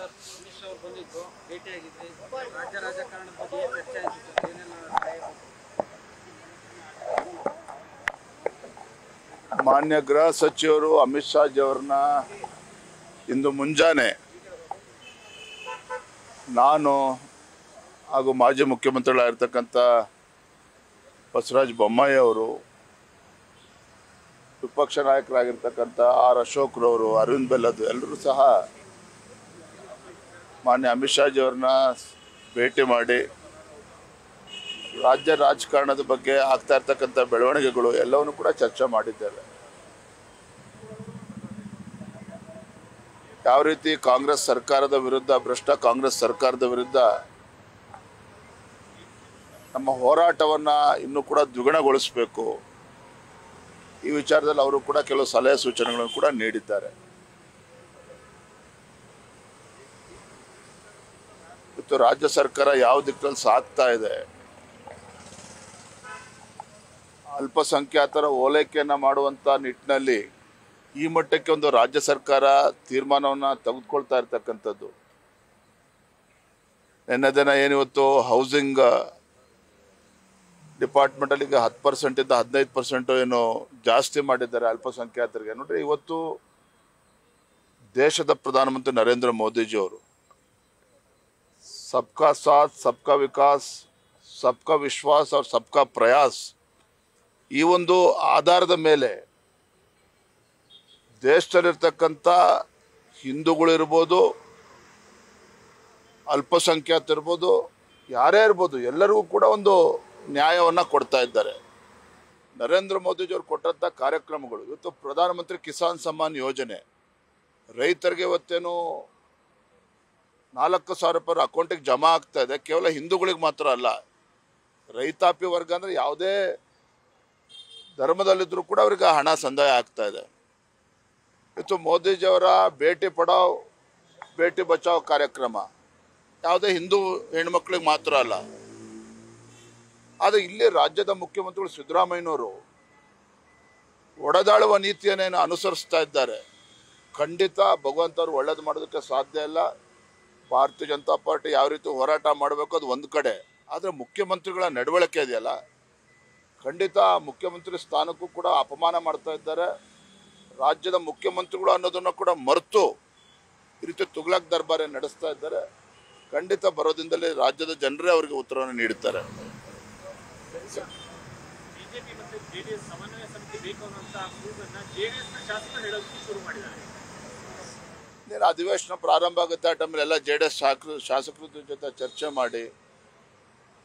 ಅಮಿತ್ ಶಾ ಅವರು ಬಂದಿದ್ದು ಭೇಟಿಯಾಗಿದ್ರಿ ರಾಜ್ಯ ರಾಜಕಾರಣದ ಬಗ್ಗೆ ಚರ್ಚೆ ಆಯಿತು ಏನೆಲ್ಲ ಮಾನ್ಯ ಗೃಹ ಸಚಿವರು ಅಮಿತ್ ಶಾ ಅವರನ್ನ ಇಂದು ಮುಂಜಾನೆ ನಾನು ಹಾಗೂ ಮಾಜಿ ಮುಖ್ಯಮಂತ್ರಿಗಳಾಗಿರ್ತಕ್ಕಂಥ ಬಸವರಾಜ ಬೊಮ್ಮಾಯಿ ಅವರು, ವಿಪಕ್ಷ ನಾಯಕರಾಗಿರ್ತಕ್ಕಂಥ ಆರ್ ಅಶೋಕ್ರವರು, ಅರವಿಂದ್ ಬೆಲ್ಲದ್ ಎಲ್ಲರೂ ಸಹ ಮಾನ್ಯ ಅಮಿತ್ ಶಾ ಅವರನ್ನ ಭೇಟಿ ಮಾಡಿ ರಾಜ್ಯ ರಾಜಕಾರಣದ ಬಗ್ಗೆ ಆಗ್ತಾ ಇರ್ತಕ್ಕಂಥ ಬೆಳವಣಿಗೆಗಳು ಎಲ್ಲವನ್ನು ಕೂಡ ಚರ್ಚೆ ಮಾಡಿದ್ದೇವೆ. ಯಾವ ರೀತಿ ಕಾಂಗ್ರೆಸ್ ಸರ್ಕಾರದ ವಿರುದ್ಧ, ಭ್ರಷ್ಟ ಕಾಂಗ್ರೆಸ್ ಸರ್ಕಾರದ ವಿರುದ್ಧ ನಮ್ಮ ಹೋರಾಟವನ್ನು ಇನ್ನೂ ಕೂಡ ದ್ವಿಗುಣಗೊಳಿಸಬೇಕು, ಈ ವಿಚಾರದಲ್ಲಿ ಅವರು ಕೂಡ ಕೆಲವು ಸಲಹೆ ಸೂಚನೆಗಳನ್ನು ಕೂಡ ನೀಡಿದ್ದಾರೆ. ಇವತ್ತು ರಾಜ್ಯ ಸರ್ಕಾರ ಯಾವ ದಿಕ್ಕಲ್ಲಿ ಸಾಗ್ತಾ ಇದೆ, ಅಲ್ಪಸಂಖ್ಯಾತರ ಓಲೈಕೆಯನ್ನು ಮಾಡುವಂಥ ನಿಟ್ಟಿನಲ್ಲಿ ಈ ಮಟ್ಟಕ್ಕೆ ಒಂದು ರಾಜ್ಯ ಸರ್ಕಾರ ತೀರ್ಮಾನವನ್ನು ತೆಗೆದುಕೊಳ್ತಾ ಇರ್ತಕ್ಕಂಥದ್ದು. ನಿನ್ನೆ ದಿನ ಏನಿವತ್ತು ಹೌಸಿಂಗ್ ಡಿಪಾರ್ಟ್ಮೆಂಟಲ್ಲಿ ಈಗ 10% ಇಂದ 15% ಏನು ಜಾಸ್ತಿ ಮಾಡಿದ್ದಾರೆ ಅಲ್ಪಸಂಖ್ಯಾತರಿಗೆ. ನೋಡ್ರಿ, ಇವತ್ತು ದೇಶದ ಪ್ರಧಾನಮಂತ್ರಿ ನರೇಂದ್ರ ಮೋದಿಜಿಯವರು ಸಬ್ಕಾ ಸಾಥ್, ಸಬ್ಕಾ ವಿಕಾಸ್, ಸಬ್ಕಾ ವಿಶ್ವಾಸ್ और ಸಬ್ಕಾ ಪ್ರಯಾಸ್ ಈ ಒಂದು ಆಧಾರದ ಮೇಲೆ ದೇಶದಲ್ಲಿರ್ತಕ್ಕಂಥ ಹಿಂದೂಗಳಿರ್ಬೋದು, ಅಲ್ಪಸಂಖ್ಯಾತರಿರ್ಬೋದು, ಯಾರೇ ಇರ್ಬೋದು, ಎಲ್ಲರಿಗೂ ಕೂಡ ಒಂದು ನ್ಯಾಯವನ್ನು ಕೊಡ್ತಾ ಇದ್ದಾರೆ. ನರೇಂದ್ರ ಮೋದಿಜಿಯವರು ಕೊಟ್ಟಂಥ ಕಾರ್ಯಕ್ರಮಗಳು, ಇವತ್ತು ಪ್ರಧಾನಮಂತ್ರಿ ಕಿಸಾನ್ ಸಮ್ಮಾನ್ ಯೋಜನೆ ರೈತರಿಗೆ ಇವತ್ತೇನು 4,000 ರೂಪಾಯಿ ಅಕೌಂಟಿಗೆ ಜಮಾ ಆಗ್ತಾ ಇದೆ. ಕೇವಲ ಹಿಂದೂಗಳಿಗೆ ಮಾತ್ರ ಅಲ್ಲ, ರೈತಾಪಿ ವರ್ಗ ಅಂದರೆ ಯಾವುದೇ ಧರ್ಮದಲ್ಲಿದ್ದರೂ ಕೂಡ ಅವರಿಗೆ ಹಣ ಸಂದಾಯ ಆಗ್ತಾ ಇದೆ. ಇವತ್ತು ಮೋದಿಜಿಯವರ ಬೇಟಿ ಪಡಾವ್ ಬೇಟಿ ಬಚಾವ್ ಕಾರ್ಯಕ್ರಮ ಯಾವುದೇ ಹಿಂದೂ ಹೆಣ್ಮಕ್ಳಿಗೆ ಮಾತ್ರ ಅಲ್ಲ. ಆದರೆ ಇಲ್ಲಿ ರಾಜ್ಯದ ಮುಖ್ಯಮಂತ್ರಿಗಳು ಸಿದ್ದರಾಮಯ್ಯನವರು ಒಡೆದಾಳುವ ನೀತಿಯನ್ನೇನು ಅನುಸರಿಸ್ತಾ ಇದ್ದಾರೆ. ಖಂಡಿತ ಭಗವಂತರು ಒಳ್ಳೇದು ಮಾಡೋದಕ್ಕೆ ಸಾಧ್ಯ ಇಲ್ಲ. ಭಾರತೀಯ ಜನತಾ ಪಾರ್ಟಿ ಯಾವ ರೀತಿ ಹೋರಾಟ ಮಾಡಬೇಕು ಅದು ಒಂದು ಕಡೆ, ಆದರೆ ಮುಖ್ಯಮಂತ್ರಿಗಳ ನಡವಳಿಕೆ ಇದೆಯಲ್ಲ, ಖಂಡಿತ ಮುಖ್ಯಮಂತ್ರಿ ಸ್ಥಾನಕ್ಕೂ ಕೂಡ ಅಪಮಾನ ಮಾಡ್ತಾ ಇದ್ದಾರೆ. ರಾಜ್ಯದ ಮುಖ್ಯಮಂತ್ರಿಗಳು ಅನ್ನೋದನ್ನು ಕೂಡ ಮರೆತು ಈ ರೀತಿ ತುಗ್ಲಕ್ ದರ್ಬಾರಿ ನಡೆಸ್ತಾ ಇದ್ದಾರೆ. ಖಂಡಿತ ಬರೋದಿಂದಲೇ ರಾಜ್ಯದ ಜನರೇ ಅವರಿಗೆ ಉತ್ತರವನ್ನು ನೀಡುತ್ತಾರೆ. ಬಿಜೆಪಿ ಮತ್ತು ಜೆಡಿಎಸ್ ಸಮನ್ವಯ ಸಮಿತಿ ಬೇಕು ಅನ್ನುವಂತ ಕೂಗನ್ನ ಜೆಡಿಎಸ್ ನ ಶಾಸಕರು ಹೇಳೋದಕ್ಕೆ ಶುರು ಮಾಡಿದ್ದಾರೆ. ಅಧಿವೇಶನ ಪ್ರಾರಂಭ ಆಗುತ್ತೆ ಆ ಟೈಮಲ್ಲಿ ಎಲ್ಲ JDS ಶಾಸಕರ ಜೊತೆ ಚರ್ಚೆ ಮಾಡಿ,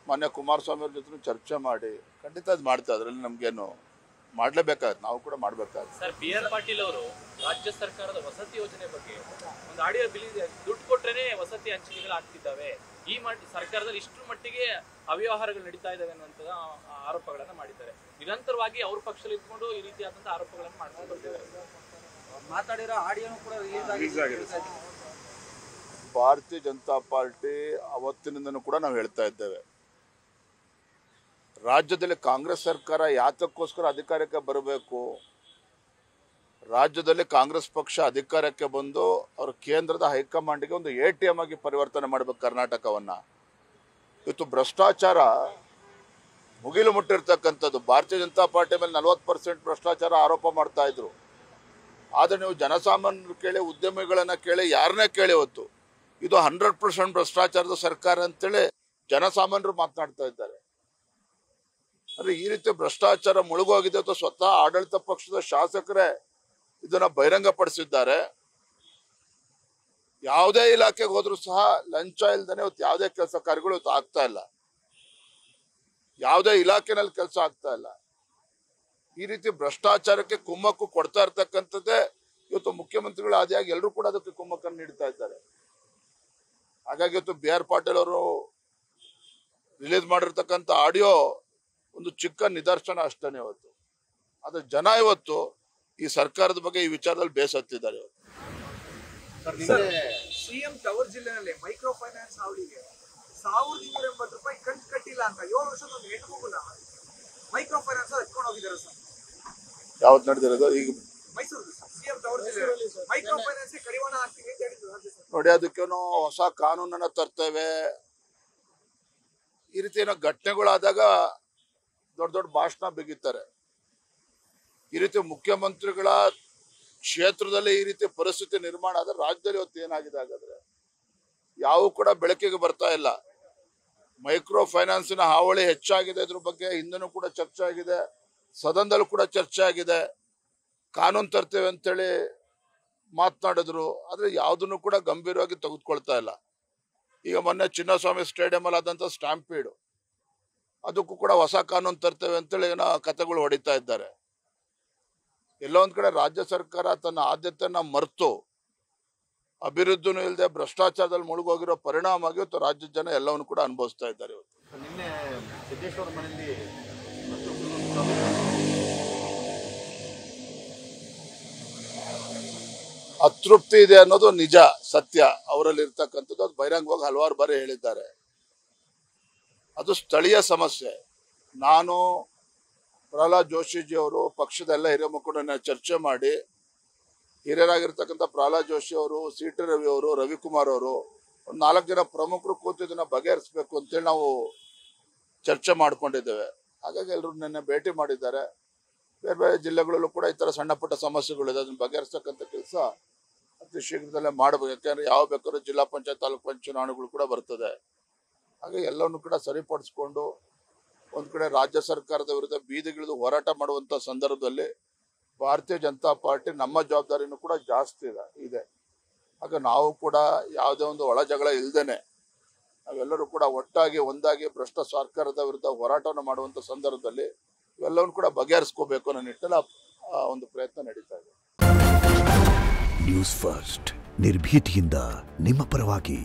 ಮಾನ್ಯ ಕುಮಾರಸ್ವಾಮಿ ಅವ್ರ ಜೊತೆ ಚರ್ಚೆ ಮಾಡಿ ಖಂಡಿತ ಅದು ಮಾಡ್ತಾ ಅದ್ರಲ್ಲಿ ನಮ್ಗೇನು ಮಾಡಲೇಬೇಕಾಗುತ್ತೆ, ನಾವು ಕೂಡ ಮಾಡಬೇಕಾಗುತ್ತೆ. ಸರ್, BR ಪಾಟೀಲ್ ಅವರು ರಾಜ್ಯ ಸರ್ಕಾರದ ವಸತಿ ಯೋಜನೆ ಬಗ್ಗೆ ಒಂದು ಆಡಿಯೋ ಬಿಲ್ಲಿದೆ, ದುಡ್ಡು ಕೊಟ್ರೇನೆ ವಸತಿ ಹಂಚಿಕೆಗಳು ಆಗ್ತಿದ್ದಾವೆ, ಈ ಸರ್ಕಾರದಲ್ಲಿ ಇಷ್ಟರ ಮಟ್ಟಿಗೆ ಅವ್ಯವಹಾರಗಳು ನಡೀತಾ ಇದಾವೆ ಅನ್ನುವಂತ ಆರೋಪಗಳನ್ನ ಮಾಡಿದ್ದಾರೆ. ನಿರಂತರವಾಗಿ ಅವ್ರ ಪಕ್ಷದಲ್ಲಿ ಇಟ್ಕೊಂಡು ಈ ರೀತಿಯಾದಂತಹ ಆರೋಪಗಳನ್ನು ಮಾಡ್ಕೊಂಡು ಬರ್ತಿದ್ದಾರೆ. ಮಾತಾಡಿರೋ ಆಡಿಯೋನು ಕೂಡ ರಿಲೀಸ್ ಆಗಿದೆ. ಭಾರತೀಯ ಜನತಾ ಪಾರ್ಟಿ ಅವತ್ತಿನಿಂದನೂ ಕೂಡ ನಾವು ಹೇಳ್ತಾ ಇದ್ದೇವೆ, ರಾಜ್ಯದಲ್ಲಿ ಕಾಂಗ್ರೆಸ್ ಸರ್ಕಾರ ಯಾತಕ್ಕೋಸ್ಕರ ಅಧಿಕಾರಕ್ಕೆ ಬರಬೇಕು, ರಾಜ್ಯದಲ್ಲಿ ಕಾಂಗ್ರೆಸ್ ಪಕ್ಷ ಅಧಿಕಾರಕ್ಕೆ ಬಂದು ಅವರು ಕೇಂದ್ರದ ಹೈಕಮಾಂಡ್ಗೆ ಒಂದು ATM ಆಗಿ ಪರಿವರ್ತನೆ ಮಾಡಬೇಕು ಕರ್ನಾಟಕವನ್ನ. ಇವತ್ತು ಭ್ರಷ್ಟಾಚಾರ ಮುಗಿಲು ಮುಟ್ಟಿರ್ತಕ್ಕಂಥದ್ದು. ಭಾರತೀಯ ಜನತಾ ಪಾರ್ಟಿ ಮೇಲೆ 40% ಭ್ರಷ್ಟಾಚಾರ ಆರೋಪ ಮಾಡ್ತಾ ಇದ್ರು. ಆದರೆ ನೀವು ಜನಸಾಮಾನ್ಯರು ಕೇಳಿ, ಉದ್ಯಮಿಗಳನ್ನ ಕೇಳಿ, ಯಾರನ್ನೇ ಕೇಳಿ, ಇವತ್ತು ಇದು 100% ಭ್ರಷ್ಟಾಚಾರದ ಸರ್ಕಾರ ಅಂತೇಳಿ ಜನಸಾಮಾನ್ಯರು ಮಾತನಾಡ್ತಾ ಇದ್ದಾರೆ. ಅಂದ್ರೆ ಈ ರೀತಿ ಭ್ರಷ್ಟಾಚಾರ ಮುಳುಗೋಗಿದೆ ಅಥವಾ ಸ್ವತಃ ಆಡಳಿತ ಪಕ್ಷದ ಶಾಸಕರೇ ಇದನ್ನ ಬಹಿರಂಗಪಡಿಸಿದ್ದಾರೆ. ಯಾವುದೇ ಇಲಾಖೆಗೆ ಹೋದ್ರೂ ಸಹ ಲಂಚ ಇಲ್ದೇನೆ ಇವತ್ತು ಯಾವುದೇ ಕೆಲಸ ಕಾರ್ಯಗಳು ಇವತ್ತು ಆಗ್ತಾ ಇಲ್ಲ, ಯಾವುದೇ ಇಲಾಖೆನಲ್ಲಿ ಕೆಲಸ ಆಗ್ತಾ ಇಲ್ಲ. ಈ ರೀತಿ ಭ್ರಷ್ಟಾಚಾರಕ್ಕೆ ಕುಮ್ಮಕ್ಕು ಕೊಡ್ತಾ ಇರ್ತಕ್ಕಂಥದ್ದೇ ಇವತ್ತು ಮುಖ್ಯಮಂತ್ರಿಗಳು ಆದಿಯಾಗಿ ಎಲ್ಲರೂ ಕೂಡ ಅದಕ್ಕೆ ಕುಮ್ಮಕ್ಕನ್ನು ನೀಡ್ತಾ ಇದ್ದಾರೆ. ಹಾಗಾಗಿ ಇವತ್ತು BR ಪಾಟೀಲ್ ಅವರು ರಿಲೀಸ್ ಮಾಡಿರ್ತಕ್ಕಂಥ ಆಡಿಯೋ ಒಂದು ಚಿಕ್ಕ ನಿದರ್ಶನ ಅಷ್ಟೇ ಇವತ್ತು. ಆದ್ರೆ ಜನ ಇವತ್ತು ಈ ಸರ್ಕಾರದ ಬಗ್ಗೆ ಈ ವಿಚಾರದಲ್ಲಿ ಬೇಸತ್ತಿದ್ದಾರೆ. ಸಿಎಂ ಟವರ್ ಜಿಲ್ಲೆನಲ್ಲಿ ಮೈಕ್ರೋ ಫೈನಾನ್ಸ್ ಅವರಿಗೆ 1,280 ರೂಪಾಯಿ ಕಂತು ಕಟ್ಟಿಲ್ಲ ಅಂತ 7 ವರ್ಷದ ಒಂದು ಹೆಣ್ಣುಮಗುನ ಮೈಕ್ರೋ ಫೈನಾನ್ಸ್ ಎತ್ಕೊಂಡು ಹೋಗಿದ್ದಾರೆ ಸರ್. ಯಾವತ್ತು ನಡೆದಿರೋದು? ಈಗ ಮೈಸೂರು ಸಿಎಂ ತವರು ಜಿಲ್ಲೆ ಮೈಕ್ರೋ ಫೈನಾನ್ಸ್ ಕಡಿವಾಣ ಹಾಕ್ತೀವಿ ಅಂತ ಹೇಳಿದ್ರು ರಾಜ್ಯ ಸರ್ಕಾರ. ನೋಡಿ, ಅದಕ್ಕೇನೋ ಹೊಸ ಕಾನೂನನ್ನ ತರ್ತೇವೆ, ಈ ರೀತಿ ಏನೋ ಘಟನೆಗಳಾದಾಗ ದೊಡ್ಡ ದೊಡ್ಡ ಭಾಷಣ ಬಿಗಿತಾರೆ. ಈ ರೀತಿ ಮುಖ್ಯಮಂತ್ರಿಗಳ ಕ್ಷೇತ್ರದಲ್ಲಿ ಈ ರೀತಿ ಪರಿಸ್ಥಿತಿ ನಿರ್ಮಾಣ ಆದ್ರೆ ರಾಜ್ಯದಲ್ಲಿ ಇವತ್ತು ಏನಾಗಿದೆ ಹಾಗಾದ್ರೆ? ಯಾವ ಕೂಡ ಬೆಳಕಿಗೆ ಬರ್ತಾ ಇಲ್ಲ. ಮೈಕ್ರೋ ಫೈನಾನ್ಸಿನ ಹಾವಳಿ ಹೆಚ್ಚಾಗಿದೆ, ಇದ್ರ ಬಗ್ಗೆ ಹಿಂದನೂ ಕೂಡ ಚರ್ಚೆ ಆಗಿದೆ, ಸದನದಲ್ಲೂ ಕೂಡ ಚರ್ಚೆ ಆಗಿದೆ. ಕಾನೂನು ತರ್ತೇವೆ ಅಂತೇಳಿ ಮಾತನಾಡಿದ್ರು, ಆದ್ರೆ ಯಾವುದನ್ನು ಕೂಡ ಗಂಭೀರವಾಗಿ ತೆಗೆದುಕೊಳ್ತಾ ಇಲ್ಲ. ಈಗ ಮೊನ್ನೆ ಚಿನ್ನಸ್ವಾಮಿ ಸ್ಟೇಡಿಯಂ ಅಲ್ಲಿ ಆದಂತ ಸ್ಟಾಂಪೀಡ್, ಅದಕ್ಕೂ ಕೂಡ ಹೊಸ ಕಾನೂನು ತರ್ತೇವೆ ಅಂತೇಳಿ ಏನೋ ಕಥೆಗಳು ಹೊಡಿತಾ ಇದ್ದಾರೆ. ಎಲ್ಲೋ ಒಂದ್ ಕಡೆ ರಾಜ್ಯ ಸರ್ಕಾರ ತನ್ನ ಆದ್ಯತೆಯನ್ನ ಮರೆತು ಅಭಿವೃದ್ಧಿನೂ ಇಲ್ಲದೆ ಭ್ರಷ್ಟಾಚಾರದಲ್ಲಿ ಮುಳುಗೋಗಿರೋ ಪರಿಣಾಮವಾಗಿ ಇವತ್ತು ರಾಜ್ಯದ ಜನ ಎಲ್ಲವನ್ನು ಕೂಡ ಅನುಭವಿಸ್ತಾ ಇದ್ದಾರೆ. ಇವತ್ತು ನಿನ್ನೆ ಸಿದ್ದೇಶ್ವರ ಮನೆಯಲ್ಲಿ ಅತೃಪ್ತಿ ಇದೆ ಅನ್ನೋದು ನಿಜ, ಸತ್ಯ. ಅವರಲ್ಲಿ ಇರ್ತಕ್ಕಂಥದ್ದು ಅದು ಬಹಿರಂಗವಾಗಿ ಹಲವಾರು ಬಾರಿ ಹೇಳಿದ್ದಾರೆ. ಅದು ಸ್ಥಳೀಯ ಸಮಸ್ಯೆ. ನಾನು ಪ್ರಹ್ಲಾದ್ ಜೋಶಿಜಿ ಅವರು ಪಕ್ಷದ ಎಲ್ಲ ಹಿರಿಯ ಮುಖಂಡರನ್ನ ಚರ್ಚೆ ಮಾಡಿ, ಹಿರಿಯರಾಗಿರ್ತಕ್ಕಂಥ ಪ್ರಹ್ಲಾದ್ ಜೋಶಿ ಅವರು, ಸಿ.ಟಿ. ರವಿ ಅವರು, ರವಿಕುಮಾರ್ ಅವರು, ಒಂದು 4 ಜನ ಪ್ರಮುಖರು ಕೂತು ಇದನ್ನ ಬಗೆಹರಿಸಬೇಕು ಅಂತೇಳಿ ನಾವು ಚರ್ಚೆ ಮಾಡ್ಕೊಂಡಿದ್ದೇವೆ. ಹಾಗಾಗಿ ಎಲ್ಲರೂ ನಿನ್ನೆ ಭೇಟಿ ಮಾಡಿದ್ದಾರೆ. ಬೇರೆ ಬೇರೆ ಜಿಲ್ಲೆಗಳಲ್ಲೂ ಕೂಡ ಈ ತರ ಸಣ್ಣ ಪುಟ್ಟ ಸಮಸ್ಯೆಗಳಿದೆ, ಅದನ್ನ ಬಗೆಹರಿಸ್ತಕ್ಕಂಥ ಕೆಲಸ ಅತಿ ಶೀಘ್ರದಲ್ಲೇ ಮಾಡಬೇಕು. ಯಾಕೆಂದ್ರೆ ಯಾವ ಬೇಕಾದ್ರೂ ಜಿಲ್ಲಾ ಪಂಚಾಯತ್ ತಾಲೂಕು ಪಂಚಾಯತ್ ಚುನಾವಣೆಗಳು ಕೂಡ ಬರ್ತದೆ. ಹಾಗೆ ಎಲ್ಲವನ್ನು ಕೂಡ ಸರಿಪಡಿಸ್ಕೊಂಡು ಒಂದ್ ಕಡೆ ರಾಜ್ಯ ಸರ್ಕಾರದ ವಿರುದ್ಧ ಬೀದಿಗಿಳಿದು ಹೋರಾಟ ಮಾಡುವಂತ ಸಂದರ್ಭದಲ್ಲಿ ಭಾರತೀಯ ಜನತಾ ಪಾರ್ಟಿ ನಮ್ಮ ಜವಾಬ್ದಾರಿನೂ ಕೂಡ ಜಾಸ್ತಿ ಇದೆ. ಹಾಗೆ ನಾವು ಕೂಡ ಯಾವುದೇ ಒಂದು ಒಳ ಜಗಳ ಇಲ್ದೇನೆ ನಾವೆಲ್ಲರೂ ಕೂಡ ಒಟ್ಟಾಗಿ ಒಂದಾಗಿ ಭ್ರಷ್ಟ ಸರ್ಕಾರದ ವಿರುದ್ಧ ಹೋರಾಟವನ್ನು ಮಾಡುವಂತ ಸಂದರ್ಭದಲ್ಲಿ ಇವೆಲ್ಲವನ್ನು ಕೂಡ ಬಗೆಹರಿಸ್ಕೋಬೇಕು ಅನ್ನೋ ನಿಟ್ಟಿನಲ್ಲಿ ಒಂದು ಪ್ರಯತ್ನ ನಡೀತಾ ಇದೆ. ನ್ಯೂಸ್ ಫಸ್ಟ್ ನಿರ್ಭೀತಿಯಿಂದ ನಿಮ್ಮ ಪರವಾಗಿ.